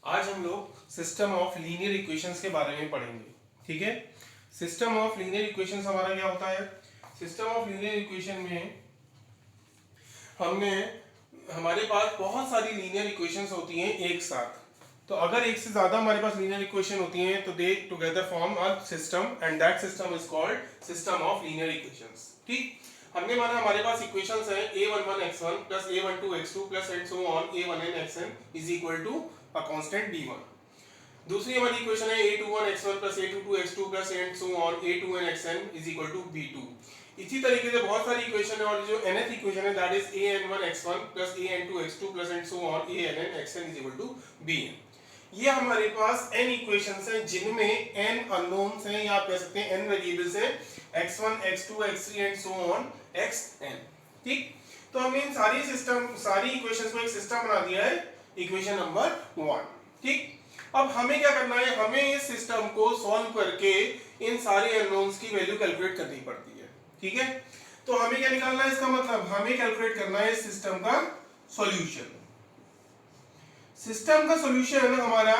आज हम लोग सिस्टम ऑफ लीनियर इक्वेशंस के बारे में पढ़ेंगे। ठीक है, सिस्टम ऑफ लीनियर इक्वेशंस हमारा क्या होता है। सिस्टम ऑफ लीनियर इक्वेशन में हमने हमारे पास बहुत सारी लीनियर इक्वेशंस होती हैं एक साथ। तो अगर एक से ज्यादा हमारे पास लीनियर इक्वेशन होती हैं तो दे together form a system and that system is called system of linear equations. ठीक, हमने माना हमारे पास इक्वेशंस हैं a11x1 plus a12x2 plus and so on a1nxn is equal to a constant b1। दूसरी हमारी इक्वेशन है a21x1 plus a22x2 plus and so on a2nxn is equal to b2। इसी तरीके से बहुत सारी इक्वेशन है और जो nth इक्वेशन है that is an1x1 plus an2x2 plus and so on annxn is equal to bn। ये हमारे पास n इक्वेशंस हैं जिनमें n अननोन्स हैं या आप कह सकते हैं n वेरिएबल्स हैं x1 x2 x3 and so on xn। ठीक, तो हमने इन सारी इक्वेशंस को एक सिस्टम बना दिया है, इक्वेशन नंबर 1। ठीक, अब हमें क्या करना है, हमें इस सिस्टम को सॉल्व करके इन सारे अननोन्स की वैल्यू कैलकुलेट करनी पड़ती है। ठीक है, तो हमें क्या निकालना है, इसका मतलब हमें कैलकुलेट करना है इस सिस्टम का सॉल्यूशन। सिस्टम का सॉल्यूशन हमारा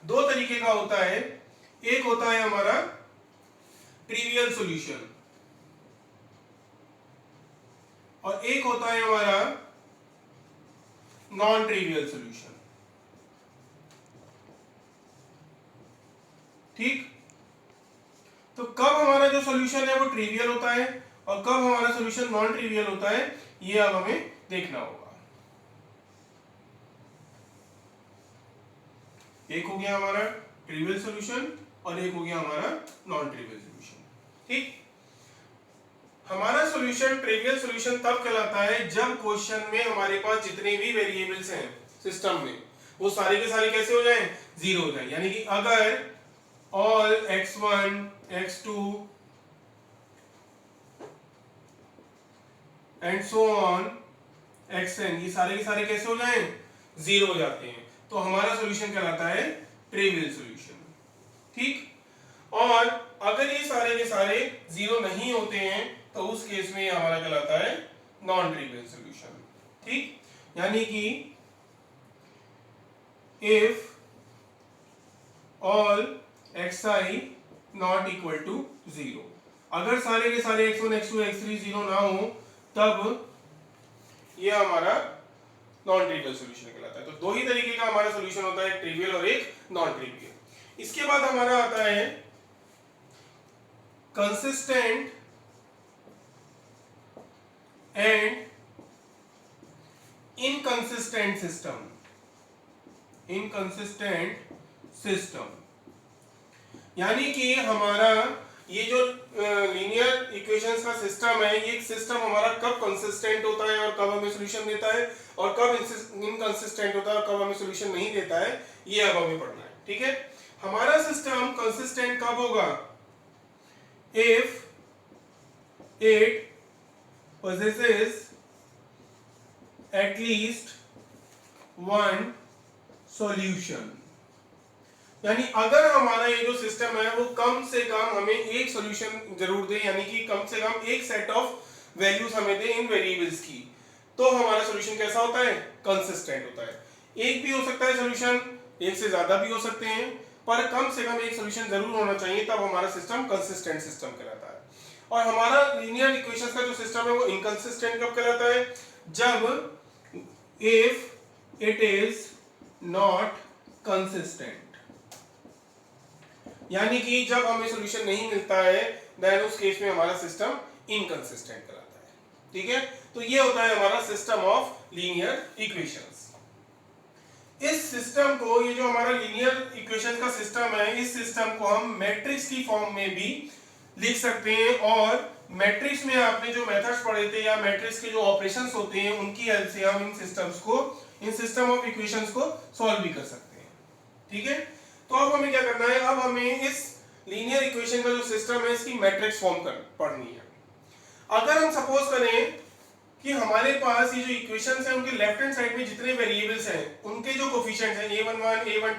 दो तरीके का होता है। एक होता है हमारा ट्रिवियल सॉल्यूशन और एक होता है हमारा नॉन ट्रिवियल सॉल्यूशन। ठीक, तो कब हमारा जो सॉल्यूशन है वो ट्रिवियल होता है और कब हमारा सॉल्यूशन नॉन ट्रिवियल होता है, ये अब हमें देखना होगा। एक हो गया हमारा ट्रिवियल सॉल्यूशन और एक हो गया हमारा नॉन ट्रिवियल सॉल्यूशन। ठीक, हमारा सॉल्यूशन ट्रिवियल सॉल्यूशन तब कहलाता है जब क्वेश्चन में हमारे पास जितने भी वेरिएबल्स हैं सिस्टम में वो सारे के सारे कैसे हो जाएं, जीरो हो जाएं। यानी कि अगर all x1 x2 and so on xn ये सारे के सारे कैसे हो जाएं, जीरो हो जाते हैं, तो हमारा सॉल्यूशन कहलाता है ट्रिवियल सॉल्यूशन। ठीक, और अगर ये सारे के सारे जीरो नहीं होते हैं तो उस केस में हमारा कहलाता है नॉन ट्रिवियल सॉल्यूशन। ठीक, यानी कि if all xi not equal to zero, अगर सारे के सारे x1 x2 x3 जीरो ना हो तब ये हमारा नॉन ट्रिवियल सॉल्यूशन कहलाता है। तो दो ही तरीके का हमारा सॉल्यूशन होता है, एक ट्रिवियल और एक नॉन ट्रिवियल। इसके बाद हमारा आता है consistent and inconsistent system. Inconsistent system यानी कि हमारा ये जो लीनियर इक्वेशंस का सिस्टम है, ये सिस्टम हमारा कब कंसिस्टेंट होता है और कब हमें सॉल्यूशन देता है और कब इनकंसिस्टेंट होता है और कब हमें सॉल्यूशन नहीं देता है, ये अब हमें पढ़ना है। ठीक है, हमारा सिस्टम कंसिस्टेंट कब होगा, if it possesses at least one solution। यानी अगर हमारा ये जो सिस्टम है वो कम से कम हमें एक सॉल्यूशन जरूर दे, यानी कि कम से कम एक सेट ऑफ वैल्यूज हमें दे इन वेरिएबल्स की, तो हमारा सॉल्यूशन कैसा होता है, कंसिस्टेंट होता है। एक भी हो सकता है सॉल्यूशन, एक से ज्यादा भी हो सकते हैं, पर कम से कम एक सॉल्यूशन जरूर होना चाहिए, तब हमारा सिस्टम कंसिस्टेंट सिस्टम कहलाता है। और हमारा लीनियर इक्वेशंस का जो सिस्टम है वो इनकंसिस्टेंट कब कहलाता है, जब if it is not consistent, यानी कि जब हमें सॉल्यूशन नहीं मिलता है देन उस केस में हमारा सिस्टम इनकंसिस्टेंट कहलाता है। ठीक है, तो ये होता है हमारा सिस्टम ऑफ लीनियर इक्वेशंस। इस सिस्टम को, ये जो हमारा लीनियर इक्वेशन का सिस्टम है, इस सिस्टम को हम मैट्रिक्स की फॉर्म में भी लिख सकते हैं और मैट्रिक्स में आपने जो मेथड्स पढ़े थे या मैट्रिक्स के जो ऑपरेशंस होते हैं उनकी हेल्प से हम इन सिस्टम्स को, इन सिस्टम ऑफ इक्वेशंस को सॉल्व भी कर सकते हैं। ठीक है, तो अब हमें क्या करना है, अब हमें इस लीनियर इक्वेशन का जो सिस्टम है इसकी मैट्रिक्स फॉर्म पढ़नी है। अगर हम सपोज करें कि हमारे पास ये जो इक्वेशंस हैं उनके लेफ्ट हैंड साइड में जितने वेरिएबल्स हैं उनके जो कोफिशिएंट्स हैं a11 a12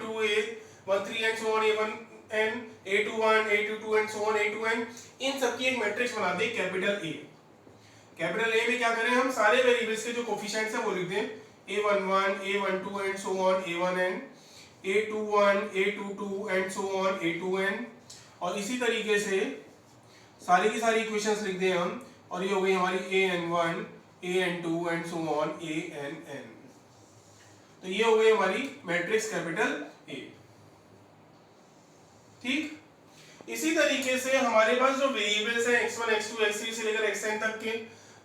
a13 and so on a1n a21 a22 and so on a2n, इन सब की एक मैट्रिक्स बना दें कैपिटल A। कैपिटल A में क्या करें, हम सारे वेरिएबल्स के जो कोफिशिएंट्स हैं वो लिख दें a11 a12 and so on a1n A21, A22 and so on A2n। और इसी तरीके से सारी की सारी इक्वेशंस लिख दें हम, और ये हो गई हमारी AN1, AN2 and so on ANN। तो ये हो गई हमारी मैट्रिक्स कैपिटल A। ठीक, इसी तरीके से हमारे पास जो वेरिएबल्स हैं x1, x2, x3 से लेकर xn तक के,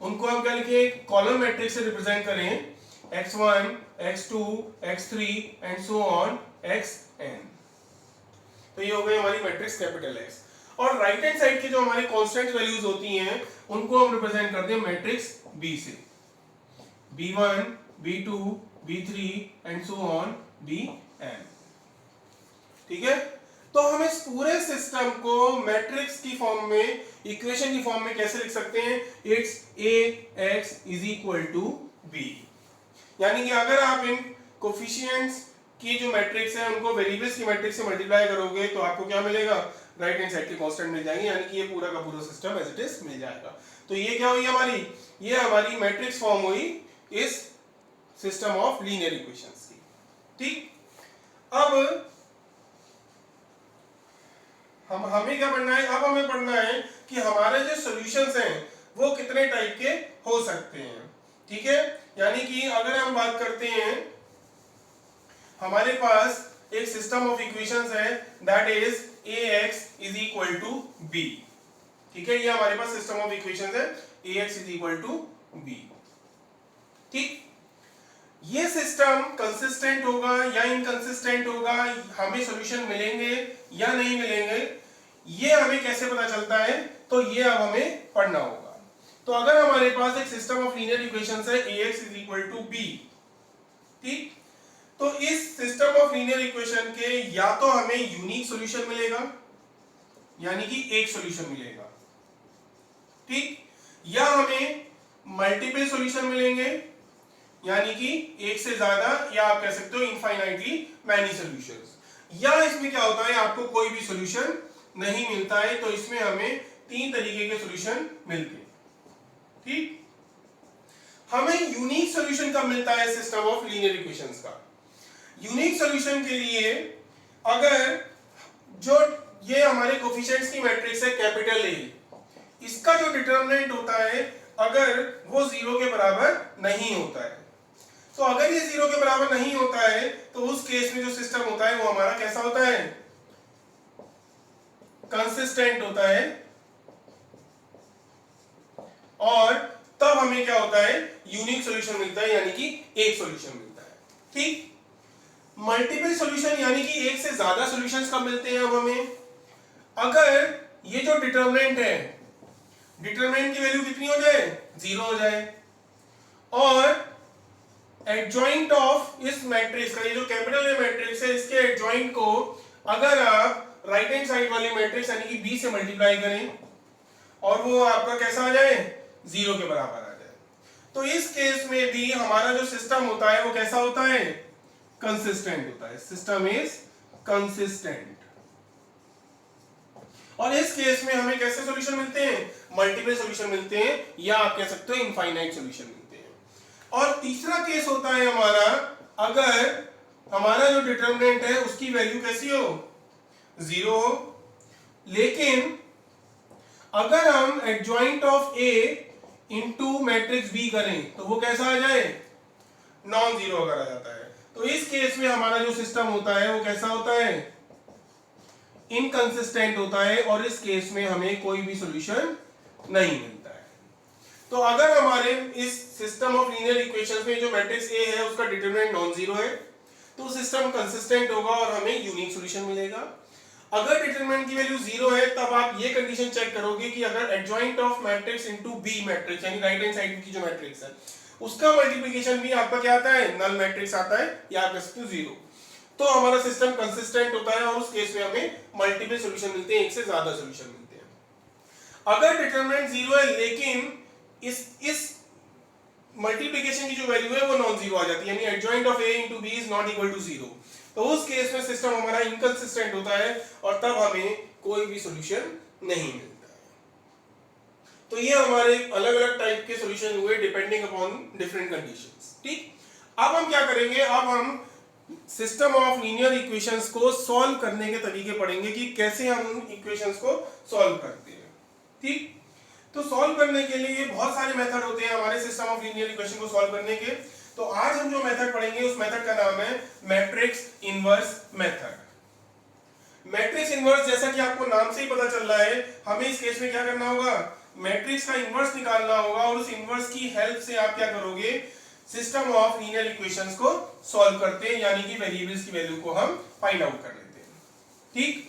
उनको हम क्या लिखें, कॉलम मैट्रिक्स से रिप्रेजेंट करें, x1, x2, x3 and so on xn। तो ये हो गई हमारी मैट्रिक्स कैपिटल X। और राइट हैंड साइड की जो हमारी कांस्टेंट वैल्यूज होती हैं उनको हम रिप्रेजेंट करते हैं मैट्रिक्स B से, B1, B2, B3 and so on Bn। ठीक है, तो हम इस पूरे सिस्टम को मैट्रिक्स की फॉर्म में, इक्वेशन की फॉर्म में कैसे लिख सकते हैं, it's Ax is equal to B। यानी कि अगर आप इन कोफिशिएंट्स की जो मैट्रिक्स है उनको वेरिएबल्स की मैट्रिक्स से मल्टीप्लाई करोगे तो आपको क्या मिलेगा, राइट हैंड साइड के कांस्टेंट मिल जाएंगे, यानी कि ये पूरा का पूरा सिस्टम एज इट इज मिल जाएगा। तो ये क्या हुई हमारी, ये हमारी मैट्रिक्स फॉर्म हुई इस सिस्टम ऑफ लीनियर इक्वेशंस की। ठीक, अब हमें क्या पढ़ना है, अब हमें पढ़ना है कि हमारे जो सॉल्यूशंस हैं वो कितने टाइप के हो सकते हैं। ठीक है, यानी कि अगर हम बात करते हैं, हमारे पास एक सिस्टम ऑफ इक्वेशंस है that is Ax is equal to B। ठीक है, ये हमारे पास सिस्टम ऑफ इक्वेशंस है Ax is equal to B। ठीक, ये सिस्टम कंसिस्टेंट होगा या इनकंसिस्टेंट होगा, हमें सॉल्यूशन मिलेंगे या नहीं मिलेंगे, ये हमें कैसे पता चलता है, तो ये अब हमें पढ़ना होगा। तो अगर हमारे पास एक सिस्टम ऑफ लीनियर इक्वेशंस है Ax is equal to B, ठीक, तो इस सिस्टम ऑफ लीनियर इक्वेशन के या तो हमें यूनिक सॉल्यूशन मिलेगा, यानी कि एक सॉल्यूशन मिलेगा, ठीक, या हमें मल्टीपल सॉल्यूशन मिलेंगे, यानी कि एक से ज्यादा, या आप कह सकते हो इनफाइनाइटली मैनी सॉल्यूशंस। या इसमें क्या होता है, आपको कोई भी सॉल्यूशन नहीं मिलता है, तो इसमें हमें तीन तरीके के सॉल्यूशन मिलते हैं। ठीक, हमें यूनिक सॉल्यूशन कब मिलता है सिस्टम ऑफ लीनियर इक्वेशंस का, यूनिक सॉल्यूशन के लिए अगर जो ये हमारे कोफिशिएंट्स की मैट्रिक्स है कैपिटल A, इसका जो डिटरमिनेंट होता है अगर वो 0 के बराबर नहीं होता है, तो अगर ये 0 के बराबर नहीं होता है तो उस केस में जो सिस्टम होता है वो हमारा कैसा होता है, कंसिस्टेंट होता है। और तब हमें क्या होता है, यूनिक सॉल्यूशन मिलता है, यानी कि एक सॉल्यूशन मिलता है। ठीक, मल्टीपल सॉल्यूशन यानी कि एक से ज्यादा सॉल्यूशंस कब मिलते हैं, अब हमें अगर ये जो डिटरमिनेंट है, डिटरमिनेंट की वैल्यू कितनी हो जाए, 0 हो जाए, और एडजॉइंट ऑफ इस मैट्रिक्स का, ये जो कैपिटल ए मैट्रिक्स है, इसके एडजॉइंट को अगर आप राइट हैंड साइड वाली मैट्रिक्स यानी कि B से मल्टीप्लाई करें और वो आपका कैसा आ जाए, 0 के बराबर आ जाए, तो इस केस में भी हमारा जो सिस्टम होता है वो कैसा होता है, कंसिस्टेंट होता है, सिस्टम इज कंसिस्टेंट। और इस केस में हमें कैसे सॉल्यूशन मिलते हैं, मल्टीपल सॉल्यूशन मिलते हैं, या आप कह सकते हो इनफाइनाइट सॉल्यूशन मिलते हैं। और तीसरा केस होता है हमारा, अगर हमारा जो डिटरमिनेंट है उसकी वैल्यू कैसी हो, 0 हो, लेकिन अगर हम adjoint of A into matrix B करें तो वो कैसा आ जाए, नॉन जीरो अगर आ जाता है, तो इस केस में हमारा जो सिस्टम होता है वो कैसा होता है, इनकंसिस्टेंट होता है, और इस केस में हमें कोई भी सॉल्यूशन नहीं मिलता है। तो अगर हमारे इस सिस्टम ऑफ लीनियर इक्वेशंस में जो मैट्रिक्स A है उसका डिटरमिनेंट नॉन जीरो है तो सिस्टम कंसिस्टेंट होगा और हमें यूनिक सॉल्यूशन मिलेगा। अगर डिटरमिनेंट की वैल्यू 0 है तब आप ये कंडीशन चेक करोगे कि अगर adjoint of matrix into B matrix यानी राइट हैंड साइड की जो मैट्रिक्स है उसका मल्टीप्लिकेशन भी आपका क्या आता है, नल मैट्रिक्स आता है, या आप कह सकते हो 0, तो हमारा सिस्टम कंसिस्टेंट होता है और उस केस में हमें मल्टीपल सॉल्यूशन मिलते हैं, एक से ज्यादा सॉल्यूशन मिलते हैं। अगर डिटरमिनेंट 0 है लेकिन इस मल्टीप्लिकेशन की जो वैल्यू है वो नॉन जीरो आ जाती है, यानी adjoint of A into B is not equal to 0, तो उस केस में सिस्टम हमारा इनकंसिस्टेंट होता है और तब हमें कोई भी सॉल्यूशन नहीं मिलता है। तो ये हमारे अलग अलग टाइप के सॉल्यूशन हुए डिपेंडिंग अपॉन डिफरेंट कंडीशंस। ठीक, अब हम क्या करेंगे, अब हम सिस्टम ऑफ लीनियर इक्वेशंस को सॉल्व करने के तरीके पढ़ेंगे कि कैसे हम उन इक्वेशंस को सॉल्व करते हैं। ठीक, तो सॉल्व करने के लिए बहुत सारे मेथड होते हैं हमारे सिस्टम ऑफ लीनियर इक्वेशन को सॉल्व करने के। तो आज हम जो मेथड पढ़ेंगे उस मेथड का नाम है matrix inverse method. Matrix inverse, जैसा कि आपको नाम से ही पता चल रहा है, हमें इस केस में क्या करना होगा, मैट्रिक्स का इनवर्स निकालना होगा और उस इनवर्स की हेल्प से आप क्या करोगे, सिस्टम ऑफ लीनियर इक्वेशंस को सॉल्व करते हैं, यानी कि वेरिएबल्स की वैल्यू को हम फाइंड आउट कर लेते हैं। ठीक,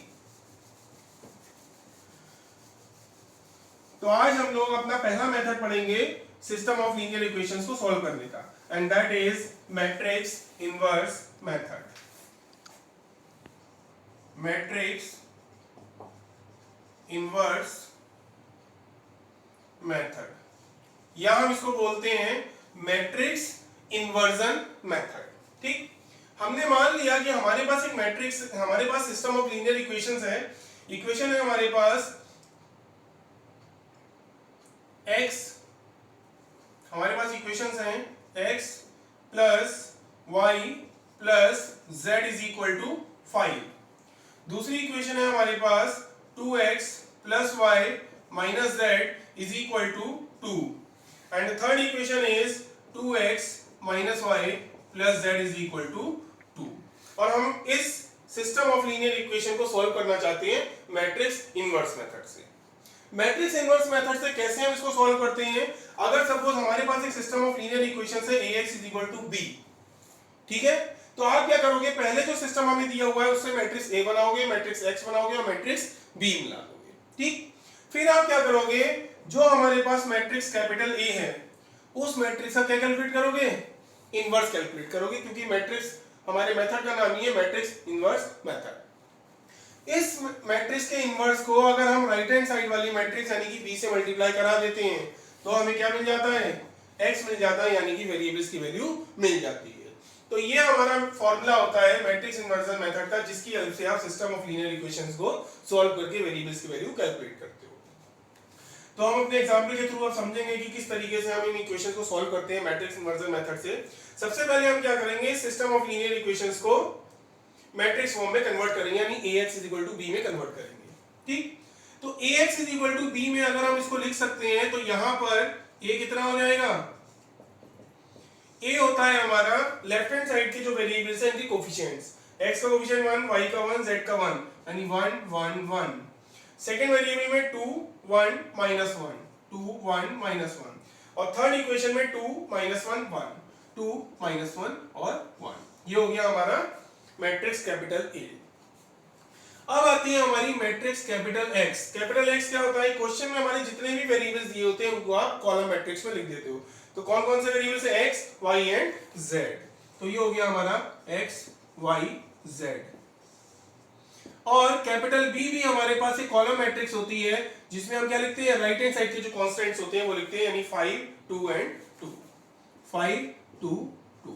तो आज हम लोग अपना पहला मेथड पढ़ेंगे सिस्टम ऑफ लीनियर इक्वेशंस को सॉल्व करने का, and that is matrix inverse method. Matrix inverse method, या हम इसको बोलते हैं मैट्रिक्स इन्वर्जन मेथड। ठीक, हमने मान लिया कि हमारे पास एक मैट्रिक्स, हमारे पास सिस्टम ऑफ लीनियर इक्वेशंस है। इक्वेशन है हमारे पास x, हमारे पास इक्वेशंस हैं x plus y plus z is equal to 5। दूसरी इक्वेशन है हमारे पास 2x plus y minus z is equal to 2, and third equation is 2x minus y plus z is equal to 2। और हम इस सिस्टम ऑफ लीनियर इक्वेशन को solve करना चाहते हैं मैट्रिक्स इनवर्स मेथड से। मैट्रिक्स इनवर्स मेथड से कैसे हम इसको सॉल्व करते हैं, अगर सपोज हमारे पास एक सिस्टम ऑफ लीनियर इक्वेशन है ax is equal to b, ठीक है, तो आप क्या करोगे, पहले जो सिस्टम हमें दिया हुआ है उससे मैट्रिक्स a बनाओगे, मैट्रिक्स x बनाओगे और मैट्रिक्स b मिला दोगे। ठीक, फिर आप क्या करोगे, जो हमारे पास मैट्रिक्स कैपिटल A है उस मैट्रिक्स का क्या कैलकुलेट करोगे, इनवर्स कैलकुलेट करोगे, क्योंकि मैट्रिक्स हमारे मेथड का नाम ही है मैट्रिक्स इनवर्स मेथड। इस मैट्रिक्स के इनवर्स को अगर हम राइट हैंड साइड वाली मैट्रिक्स यानी कि b से मल्टीप्लाई करा देते हैं तो हमें क्या मिल जाता है, x मिल जाता है, यानी कि वेरिएबल्स की वैल्यू मिल जाती है। तो ये हमारा फॉर्मूला होता है मैट्रिक्स इन्वर्जन मेथड का, जिसकी हेल्प से आप सिस्टम ऑफ लीनियर इक्वेशंस को सॉल्व करके वेरिएबल्स की वैल्यू कैलकुलेट करते हो। तो हम अपने एग्जांपल के थ्रू अब समझेंगे कि किस तरीके से हम इन इक्वेशंस को सॉल्व करते हैं मैट्रिक्स इन्वर्जन मेथड से। सबसे पहले हम क्या करेंगे, सिस्टम ऑफ लीनियर इक्वेशंस को मैट्रिक्स फॉर्म में कन्वर्ट करेंगे, यानी ax b में कन्वर्ट करेंगे। ठीक, तो ax b में अगर हम इसको लिख सकते हैं तो यहां पर a कितना हो जाएगा, a होता है हमारा लेफ्ट हैंड साइड के जो वेरिएबल्स हैं इनके कोफिशिएंट्स, x का कोफिशिएंट 1, y का 1, z का 1, यानी 1 1 1। सेकंड वेरिएबल में 2 1 -1 2 1 -1, और थर्ड इक्वेशन में 2 -1 1 2 -1 और 1। ये हो गया हमारा मैट्रिक्स कैपिटल A। अब आती है हमारी matrix capital X। Capital X क्या होता है, क्वेश्चन में हमारे जितने भी वेरिएबल्स दिए होते हैं उनको आप कॉलम मैट्रिक्स में लिख देते हो। तो कौन कौन से वेरिएबल्स है, x, y एंड z। तो ये हो गया हमारा x, y, z। और कैपिटल B भी हमारे पास एक कॉलम मैट्रिक्स होती है जिसमें हम क्या लिखते हैं, राइट हैंड साइड के जो कांस्टेंट्स होते हैं वो लिखते हैं, यानी 5 2 एंड 2 5 2 2।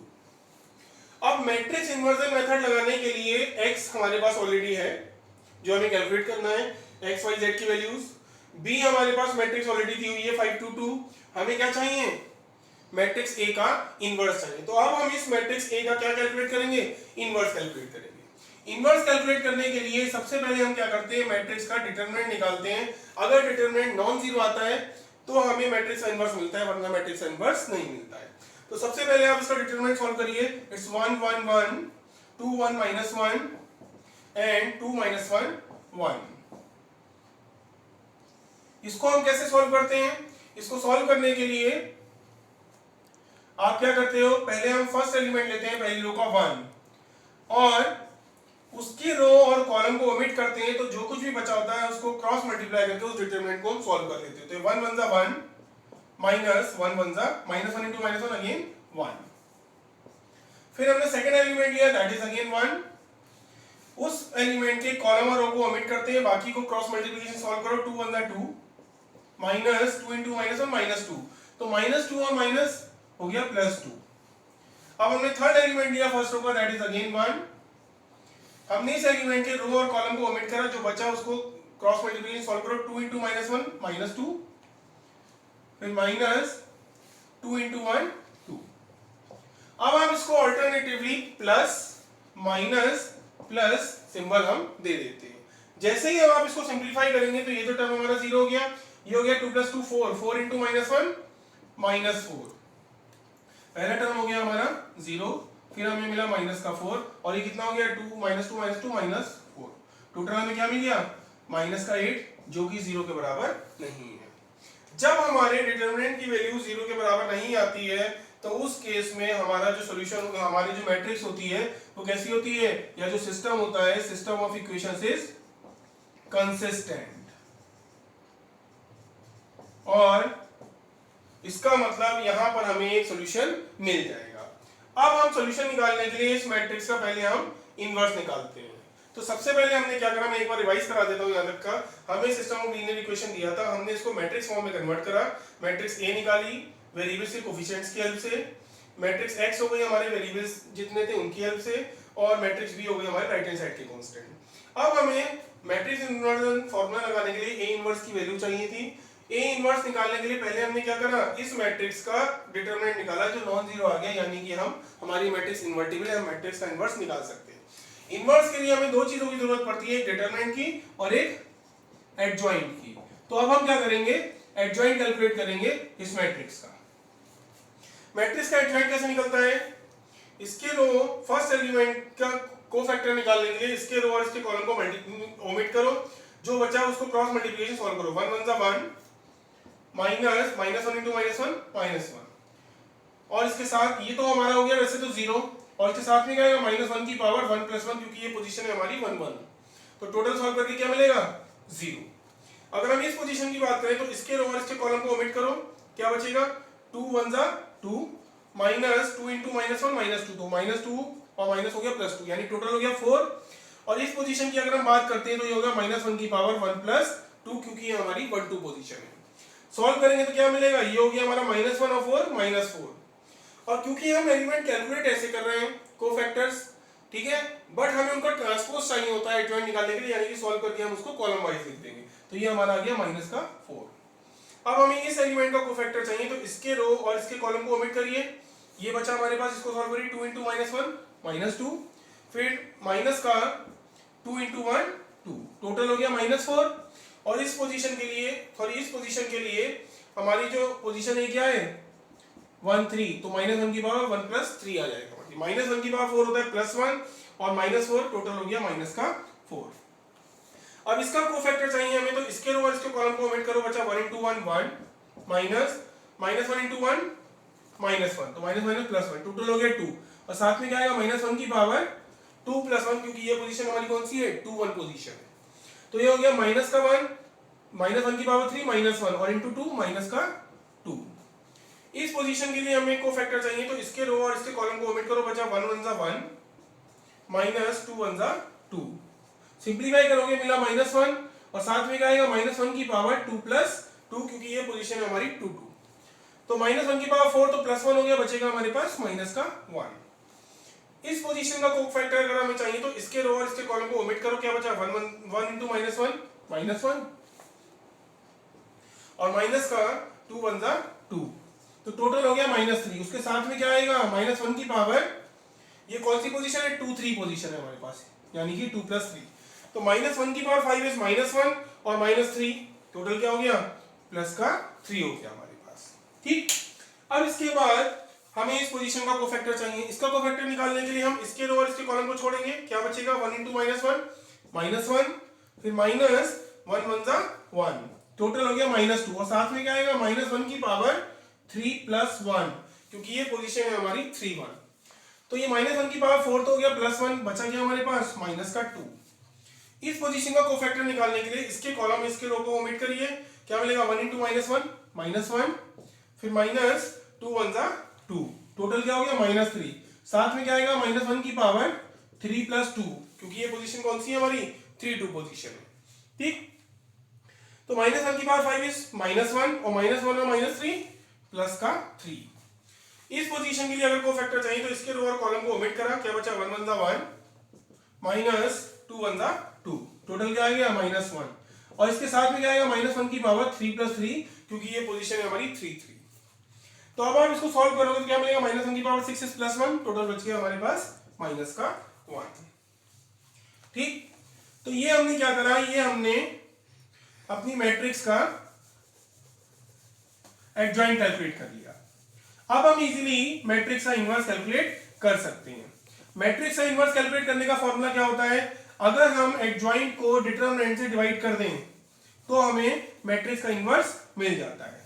अब मैट्रिक्स इन्वर्जन मेथड लगाने के लिए x हमारे पास ऑलरेडी है जो हमें कैलकुलेट करना है, x y z की वैल्यूज। b हमारे पास मैट्रिक्स ऑलरेडी दी हुई है 5 2 2। हमें क्या चाहिए, मैट्रिक्स A का इनवर्स चाहिए। तो अब हम इस मैट्रिक्स A का क्या कैलकुलेट करेंगे, इनवर्स कैलकुलेट करेंगे। इनवर्स कैलकुलेट करने के लिए सबसे पहले हम क्या करते हैं, मैट्रिक्स का डिटरमिनेंट निकालते हैं। अगर डिटरमिनेंट नॉन जीरो आता है तो हमें मैट्रिक्स का इनवर्स मिलता है, वरना मैट्रिक्स का इनवर्स नहीं मिलता है। तो सबसे पहले आप इसका डिटरमिनेंट सॉल्व करिए। It's 1 1 1 2 1 -1 and 2 -1 1। इसको हम कैसे सॉल्व करते हैं, इसको सॉल्व करने के लिए आप क्या करते हो, पहले हम फर्स्ट एलिमेंट लेते हैं, पहली रो का 1, और उसकी रो और कॉलम को ओमिट करते हैं, तो जो कुछ भी बचा होता है उसको क्रॉस मल्टीप्लाई करके उस डिटरमिनेंट को हम सॉल्व कर लेते हैं। तो 1 1 1 माइनस 1 1 -1 into -1 अगेन 1। फिर हमने सेकंड एलिमेंट लिया, दैट इज अगेन 1। उस एलिमेंट के कॉलम और रो को ओमिट करते हैं, बाकी को क्रॉस मल्टीप्लिकेशन सॉल्व करो। 2 1 2 माइनस 2 into -1 -2, तो -2 और माइनस हो गया +2। अब हमने थर्ड एलिमेंट लिया फर्स्ट रो का, दैट इज अगेन 1। हमने इस एलिमेंट के रो और कॉलम को ओमिट करा, जो बचा उसको क्रॉस मल्टीप्लिकेशन सॉल्व करो। 2 into -1 -2, फिर -2 into 1 2। अब हम इसको alternatively plus minus plus symbol हम दे देते हैं। जैसे ही अब आप इसको सिंप्लीफाई करेंगे तो ये तो टर्म हमारा 0 हो गया, ये हो गया 2 + 2 4, 4 × -1 -4, पहला टर्म हो गया हमारा 0, फिर हमें मिला -4 और ये कितना हो गया 2 -2 -2 -4, टोटल हमें क्या मिल गया -8 जो कि 0 के बराबर नहीं है। जब हमारे डिटरमिनेंट की वैल्यू 0 के बराबर नहीं आती है तो उस केस में हमारा जो सॉल्यूशन हमारी जो मैट्रिक्स होती है वो कैसी होती है, या जो सिस्टम होता है system of equations is consistent. और इसका मतलब यहां पर हमें एक सॉल्यूशन मिल जाएगा। अब हम सॉल्यूशन निकालने के लिए इस मैट्रिक्स का पहले हम इनवर्स निकालते हैं। तो सबसे पहले हमने क्या करा, मैं एक बार रिवाइज करा देता हूं याद रखा। हमें सिस्टम ऑफ लीनियर इक्वेशन दिया था, हमने इसको मैट्रिक्स फॉर्म में कन्वर्ट करा। मैट्रिक्स ए निकाली वेरिएबल्स के कोफिशिएंट्स की हेल्प से, मैट्रिक्स एक्स हो गई हमारे वेरिएबल्स जितने थे उनकी हेल्प से, और मैट्रिक्स बी हो गई हमारे राइट हैंड साइड के कांस्टेंट। अब हमें मैट्रिक्स इन्वर्स फॉर्मूला लगाने के लिए ए इनवर्स की वैल्यू चाहिए थी। ए इनवर्स निकालने के लिए पहले हमने क्या करा, इस मैट्रिक्स का डिटरमिनेंट निकाला जो नॉन जीरो आ गया, यानी कि हम हमारी मैट्रिक्स इन्वर्टिबल है, हम मैट्रिक्स का इनवर्स निकाल सकते हैं। इनवर्स के लिए हमें दो चीजों की जरूरत पड़ती है, एक डिटरमिनेंट की और एक एडजॉइंट की। तो अब हम क्या करेंगे, एडजॉइंट कैलकुलेट करेंगे इस मैट्रिक्स का। मैट्रिक्स का एडजॉइंट कैसे निकलता है, इसके रो फर्स्ट एलिमेंट का कोफैक्टर निकालने के लिए इसके रो और इसके कॉलम को ओमिट करो, जो बचा उसको क्रॉस मल्टीप्लिकेशन सॉल्व करो। 1 1 = 1 माइनस -1 × -1 -1, और इसके साथ ये तो हमारा हो गया वैसे तो 0, और इसके साथ में क्या आएगा -1 की पावर 1 + 1, क्योंकि ये पोजीशन है हमारी 1 1, तो टोटल सॉल्व करके क्या मिलेगा 0। अगर हम इस पोजीशन की बात करें तो इसके रो और इसके कॉलम को ओमिट करो, क्या बचेगा 2 1 = 2 माइनस 2 × -1 -2, तो -2 और माइनस हो गया +2, यानी टोटल हो गया 4। और इस पोजीशन की अगर हम बात करते हैं तो ये होगा -1 की पावर 1 + 2, क्योंकि ये हमारी 1 2 पोजीशन है। सॉल्व करेंगे तो क्या मिलेगा, ये हो गया हमारा -1 और 4 -4। और क्योंकि हम एलिमेंट कैलकुलेट ऐसे कर रहे हैं कोफैक्टर्स, ठीक है, बट हमें उनका ट्रांसपोज चाहिए होता है एडजॉइंट निकालने के लिए, यानी कि सॉल्व करके हम उसको कॉलम वाइज लिख देंगे। तो ये हमारा आ गया -4। अब हमें इस एलिमेंट का कोफैक्टर चाहिए, तो इसके रो और इसके कॉलम को ओमिट करिए, ये बचा हमारे पास, इसको सॉल्व करिए। 2 × -1 -2, फिर माइनस का 2 × 1 2, टोटल हो गया -4। और इस पोजीशन के लिए, सॉरी इस पोजीशन के लिए हमारी जो पोजीशन है क्या है 1 3, तो -1 की पावर 1 + 3 आ जाएगा। -1 की पावर 4 होता है +1 और -4, टोटल हो गया -4। अब इसका कोफैक्टर चाहिए हमें, तो इसके रो और इसके कॉलम को ओमिट करो, बचा 1 × 1 1 माइनस -1 × 1 -1, तो -1 +1, टोटल हो गया 2, और साथ में क्या आएगा -1 की पावर 2 + 1, क्योंकि ये पोजीशन हमारी कौन सी है 2 1 पोजीशन है। तो ये हो गया -1 -1 की पावर 3 -1, और × 2 -2। इस पोजीशन के लिए हमें कोफैक्टर चाहिए, तो इसके रो और इसके कॉलम को ओमिट करो, बचा 1 1 = 1 -2 1 = 2, सिंपलीफाई करोगे मिला -1, और साथ में क्या आएगा -1 की पावर 2 + 2, क्योंकि ये पोजीशन है हमारी 2 2, तो -1 की पावर 4, तो +1 हो गया, बचेगा हमारे पास -1। इस पोजीशन का कोफैक्टर अगर हमें चाहिए तो इसके रो और इसके कॉलम को ओमिट करो, क्या बचा 1 × -1 -1, और माइनस का 2 1 = 2, तो टोटल हो गया -3। उसके साथ में क्या आएगा -1 की पावर, ये कौन सी पोजीशन है 2 3 पोजीशन है हमारे पास, यानी कि 2 + 3, तो -1 की पावर 5 इज -1 और -3, टोटल क्या हो गया +3 हो गया हमारे पास। ठीक, अब इसके बाद हमें इस पोजीशन का कोफैक्टर चाहिए। इसका कोफैक्टर निकालने के लिए हम इसके रो और इसके कॉलम को छोड़ेंगे, क्या बचेगा 1 × -1 -1, फिर -1 1 = 1, टोटल हो गया -2, और साथ में क्या आएगा -1 की पावर 3 + 1, क्योंकि ये पोजीशन है हमारी 3 1, तो ये -1 की पावर 4 तो हो गया +1, बचा गया हमारे पास -2। इस पोजीशन का कोफैक्टर निकालने के लिए इसके कॉलम इसके रो को ओमिट करिए, क्या मिलेगा 1 × -1 -1, फिर -2 1 = 2, टोटल क्या हो गया -3, साथ में क्या आएगा -1 की पावर 3 + 2, क्योंकि ये पोजीशन कौन सी है हमारी 3 2 पोजीशन है। ठीक, तो -1 की पावर 5 इज -1, और -1 और -3 +3। इस पोजीशन के लिए अगर कोफैक्टर चाहिए तो इसके रो और कॉलम को ओमिट करा, क्या बचा 1 1 = 1 -2 1 = 2, टोटल क्या आ गया -1, और इसके साथ में क्या आएगा -1 की पावर 3 + 3, क्योंकि ये पोजीशन है हमारी 3 3। तो अब आप इसको सॉल्व करोगे तो क्या मिलेगा -1 की पावर 6 + 1, टोटल बच गया हमारे पास 1। ठीक, तो ये हमने क्या करा, ये हमने अपनी मैट्रिक्स का एडजॉइंट कैलकुलेट कर लिया। अब हम इजीली मैट्रिक्स का इनवर्स कैलकुलेट कर सकते हैं। मैट्रिक्स का इनवर्स कैलकुलेट करने का फॉर्मूला क्या होता है, अगर हम एडजॉइंट को डिटरमिनेंट से डिवाइड कर दें तो हमें मैट्रिक्स का इनवर्स मिल जाता है।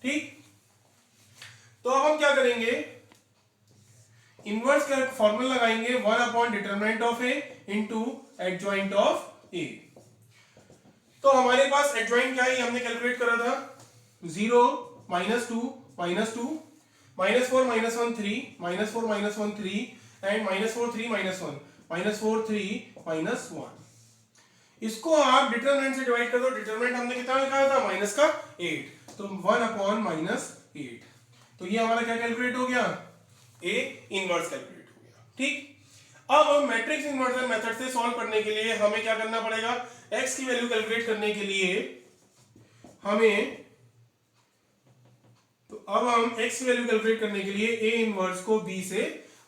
ठीक, तो अब हम क्या करेंगे, इनवर्स का फॉर्मूला लगाएंगे 1 upon determinant of A into adjoint of A. तो हमारे पास एडजॉइंट क्या है, हमने कैलकुलेट करा था 0 -2 -2 -4 -1 3 -4 -1 3 एंड -4 3 -1 -4 3 -1। इसको आप डिटरमिनेंट से डिवाइड कर दो, डिटरमिनेंट हमने कितना निकाला था माइनस का 8, तो 1 अपॉन -8। तो ये हमारा क्या कैलकुलेट हो गया, ए इनवर्स कैलकुलेट हो गया। ठीक, अब हम मैट्रिक्स इन्वर्जन मेथड से सॉल्व करने के लिए हमें क्या करना पड़ेगा, x की वैल्यू कैलकुलेट करने के लिए हमें, तो अब हम x की वैल्यू कैलकुलेट करने के लिए a इनवर्स को b से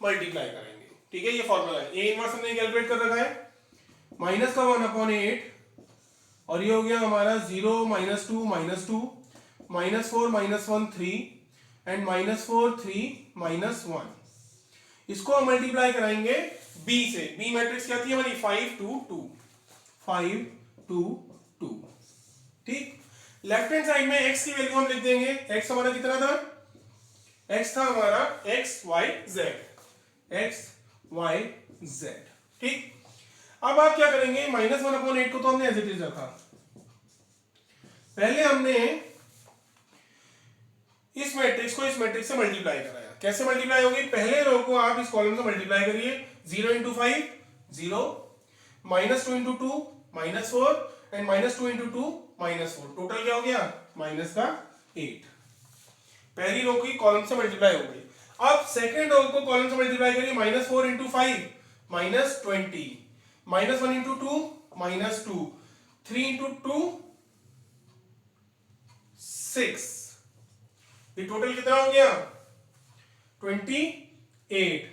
मल्टीप्लाई करेंगे। ठीक है, ये फॉर्मूला है, a इनवर्स हमने कैलकुलेट कर रखा है माइनस का 1 अपॉन 8, और ये हो गया हमारा 0 -2 -2 -4 -1 3 एंड -4 3 -1। इसको हम मल्टीप्लाई कराएंगे b से। b मैट्रिक्स क्या थी हमारी 5 2 2 5 2 2। ठीक, लेफ्ट हैंड साइड में x की वैल्यू हम लिख देंगे, x हमारा कितना था, x था हमारा x y z। ठीक, अब आप क्या करेंगे, -1 अपॉन 8 को तो हमने एज इट इज रखा, पहले हमने इस मैट्रिक्स को इस मैट्रिक्स से मल्टीप्लाई कराया। कैसे मल्टीप्लाई होगी, पहले रो को आप इस कॉलम से मल्टीप्लाई करिए, 0 × 5 0, -2 × 2 -4 एंड -2 × 2 -4, टोटल क्या हो गया माइनस का 8। पहली रो की कॉलम से मल्टीप्लाई हो गई। अब सेकंड रो को कॉलम से मल्टीप्लाई करिए, -4 × 5 -20, -1 × 2 -2, 3 × 2 6, ये टोटल कितना हो गया 28,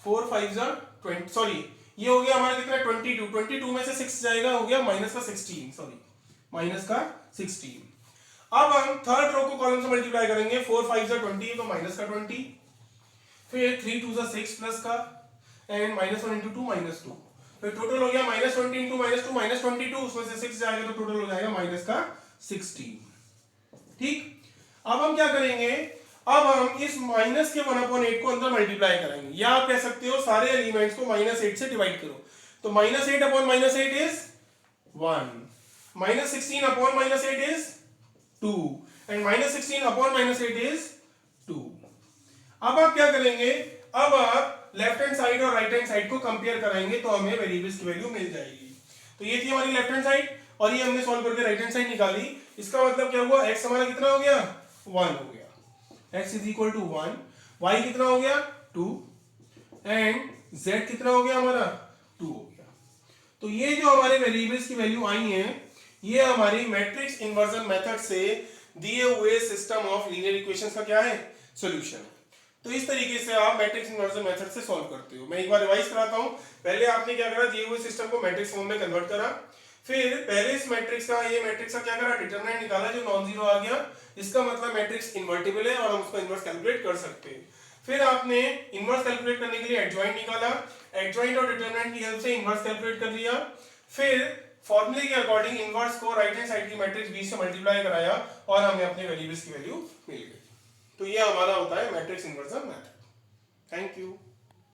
4 5 20, सॉरी ये हो गया हमारा कितना 22, 22 में से 6 जाएगा, हो गया माइनस का 16, सॉरी माइनस का 16। अब हम थर्ड रो को कॉलम से मल्टीप्लाई करेंगे, 4 5 20 तो माइनस का 20, फिर 3 2 6 प्लस का एंड -1 × 2 -2, फिर टोटल हो गया -20 × -2 -22, उसमें से 6 जाएगा तो टोटल हो जाएगा माइनस का 16। ठीक, अब हम क्या करेंगे, अब हम इस माइनस के 1/8 को अंदर मल्टीप्लाई करेंगे, या आप कह सकते हो सारे एलिमेंट्स को -8 से डिवाइड करो, तो -8 upon -8 is 1, -16 upon -8 is 2 and -16 upon -8 is 2। अब आप क्या करेंगे, अब आप लेफ्ट हैंड साइड और राइट हैंड साइड को कंपेयर कराएंगे तो हमें वेरिएबल्स की वैल्यू मिल जाएगी। तो ये थी हमारी लेफ्ट हैंड साइड और ये हमने सॉल्व करके राइट हैंड साइड निकाली। इसका मतलब क्या हुआ, x हमारा कितना हो गया 1 हो गया, x is equal to 1, y कितना हो गया 2 एंड z कितना हो गया हमारा 2 हो गया। तो ये जो हमारे वेरिएबल्स की वैल्यू आई है ये हमारी मैट्रिक्स इन्वर्जन मेथड से दिए हुए सिस्टम ऑफ लीनियर इक्वेशंस का क्या है सॉल्यूशन है। तो इस तरीके से आप मैट्रिक्स इन्वर्जन मेथड से सॉल्व करते हो। मैं एक बार रिवाइज कराता हूं, पहले आपने क्या करा, दिए हुए सिस्टम को मैट्रिक्स फॉर्म में कन्वर्ट करा, फिर पहले इस मैट्रिक्स का ये मैट्रिक्स का क्या करा, डिटरमिनेंट निकाला जो नॉन जीरो आ गया, इसका मतलब मैट्रिक्स इन्वर्टिबल है और हम उसका इन्वर्स कैलकुलेट कर सकते हैं। फिर आपने इन्वर्स कैलकुलेट करने के लिए एडजॉइंट निकाला, एडजॉइंट और डिटरमिनेंट की हेल्प से इन्वर्स कैलकुलेट कर लिया, फिर फॉर्मूले के अकॉर्डिंग इन्वर्स को राइट हैंड साइड की मैट्रिक्स b से मल्टीप्लाई कराया और हमें अपने वेरिएबल्स की वैल्यू मिल गई। तो ये हमारा होता है matrix inversion method. Thank you.